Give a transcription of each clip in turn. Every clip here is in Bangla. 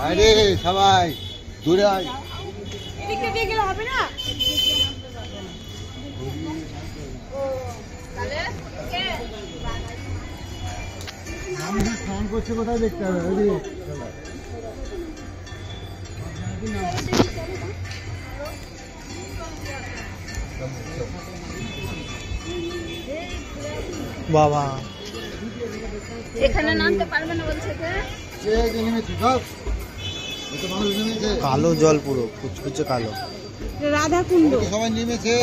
আরে সবাই দূরে আয়। এদিকে দিয়ে গেলে হবে না? আমি স্নান করছে কোথায় দেখতে হবে। বাবা এখানে নামতে পারবে না বলছে কালো জল পুরো কুচকুচে কালো। রাধা কুণ্ড সবাই নেমেছে।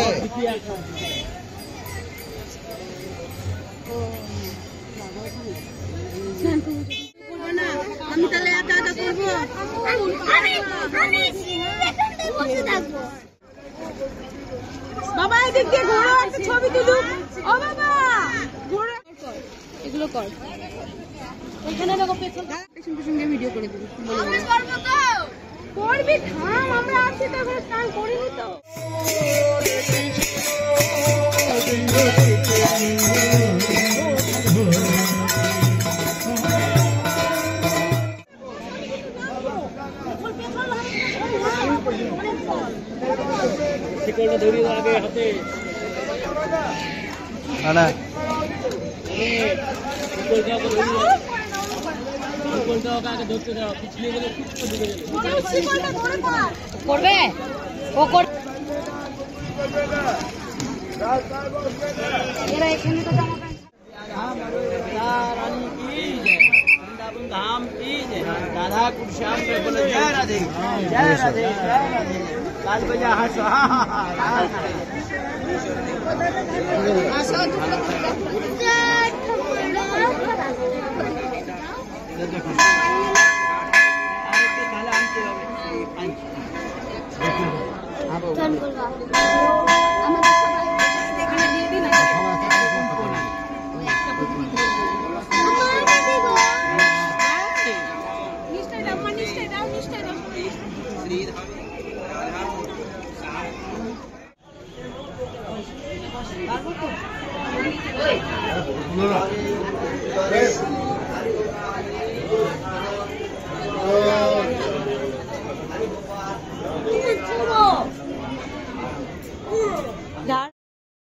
আমি তাহলে একা একা করবো। বাবা এদিক দিয়ে ঘোরো, একটা ছবি তুলুক। ও বাবা ঘোরো, এগুলো কর। ওইখানে দেখো পেছন পেছন ভিডিও করে দিবি। আমি করব তো। করবি থাম, আমরা আছি তো, এখন স্নান করিনি তো। শিকলটা ধরিয়ে দাও আগে হাতে। না শিকলটাকে ধরিয়ে দাও। শিকলটাকে আগে ধরতে দাও, পিছলে গেলে পিছলে ঢুকে যাবে। শিকলটা ধরে কর। করবে ও কর। এরা এখানে তো জামা প্যান্ট रानी की जय, वृंदावन धाम की जय, राधा श्याम में बोले जय राधे जय राधे जय राधे। लाल बजा हंसो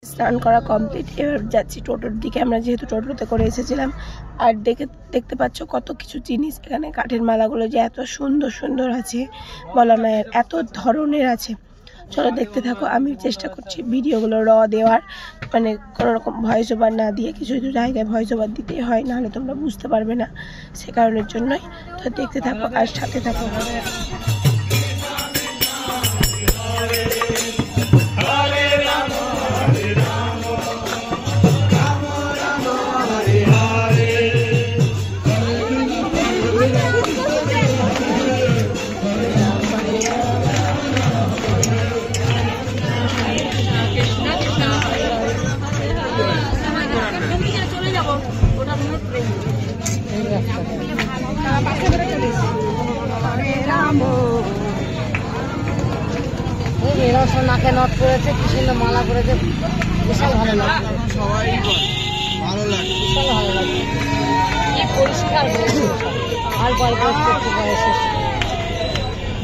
স্নান করা কমপ্লিট। এবার যাচ্ছি টোটোর দিকে। আমরা যেহেতু টোটোতে করে এসেছিলাম, আর দেখতে পাচ্ছ কত কিছু জিনিস। এখানে কাঠের মালাগুলো যে এত সুন্দর সুন্দর আছে বলা নয়, এত ধরনের আছে। চলো দেখতে থাকো। আমি চেষ্টা করছি ভিডিওগুলো দেওয়ার, মানে কোনো রকম ভয়েস ওভার না দিয়ে। কিছু কিছু জায়গায় ভয়েস ওভার দিতে হয়, নাহলে তোমরা বুঝতে পারবে না, সে কারণের জন্যই। তো দেখতে থাকো আর সাথে থাকো। নাকে নট করেছে, কি সুন্দর মালা করেছে, বিশাল ভালো লাগে। সবাই ভালো লাগে, বিশাল ভালো লাগে। কি পরিষ্কার আর গল্প করতে পারে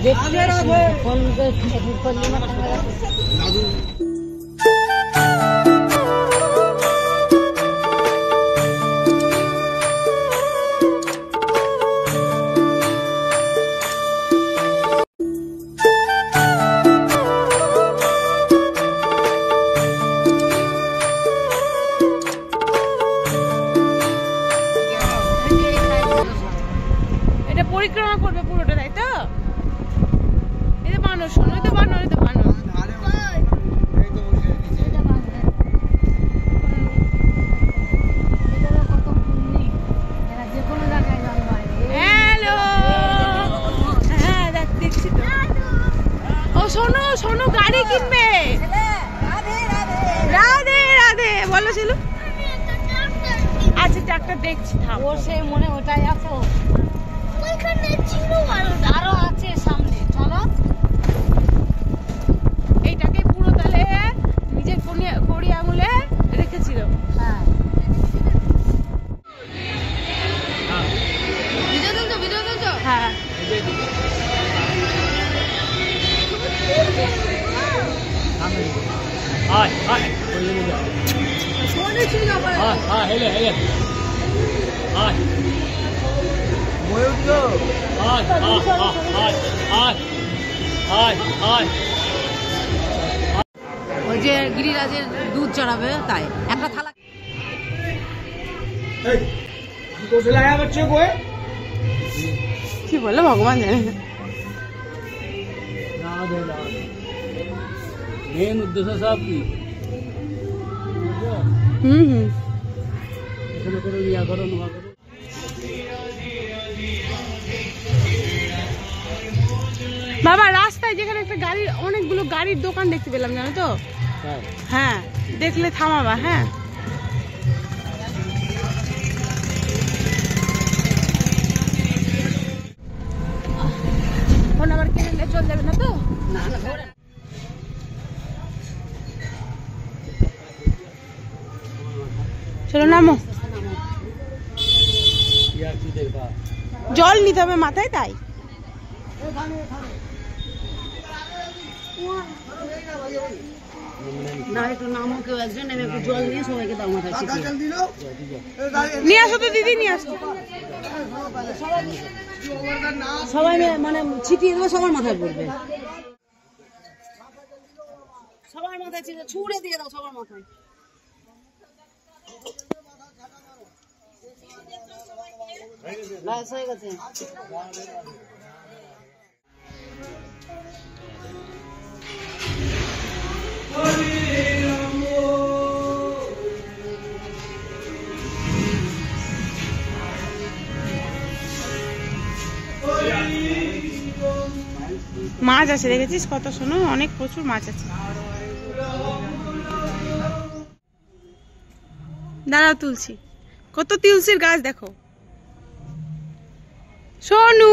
দেখতে ফোন করলি না। পরিক্রমা করবে পুরোটা, তাই তো? এই তো বানর, শোনো তো বানর, এই তো বানর। হ্যালো, হ্যাঁ দেখছি তো। ও শোনো শোনো, গাড়ি কিনবে। রাধে রাধে বলো ছিল। আচ্ছা ট্রাক্টর দেখছি, ওর সেই মনে ওটাই আছে। আরো আছে সামনে, চলো। এইটাকে পুরো তাহলে নিজের কড়ি আঙুলে রেখেছিল। হ্যাঁ ভিডিও তুলছো? হ্যাঁ। ময়ূর তো ওই যে গিরিরাজের দুধ চড়াবে তাই একটা থালা কি বলে ভগবান জানে। মেন উদ্দেশ্য সব কি এখানে করে ইয়া করো নোয়া করো। বাবা রাস্তায় যেখানে একটা গাড়ি অনেকগুলো গাড়ির দোকান দেখতে পেলাম জানো তো। হ্যাঁ দেখলে থামাবা। হ্যাঁ ফোন আবার কিনে চলে যাবে না তো। না না চলো নামো। জল নিতে হবে মাথায় তাই। না একটু নামো কেউ একজন নেমে একটু জল নিয়ে সবাইকে দাও মাথায় নিয়ে আসো তো দিদি নিয়ে আসো। সবাই মানে ছিটিয়ে দেবে সবার মাথায় পড়বে। সবার মাথায় ছুঁড়ে দিয়ে দাও সবার মাথায়। হয়ে গেছে মাছ আছে দেখেছিস কত শোনো অনেক প্রচুর মাছ আছে। দাঁড়াও তুলছি কত তুলসীর গাছ দেখো সোনু।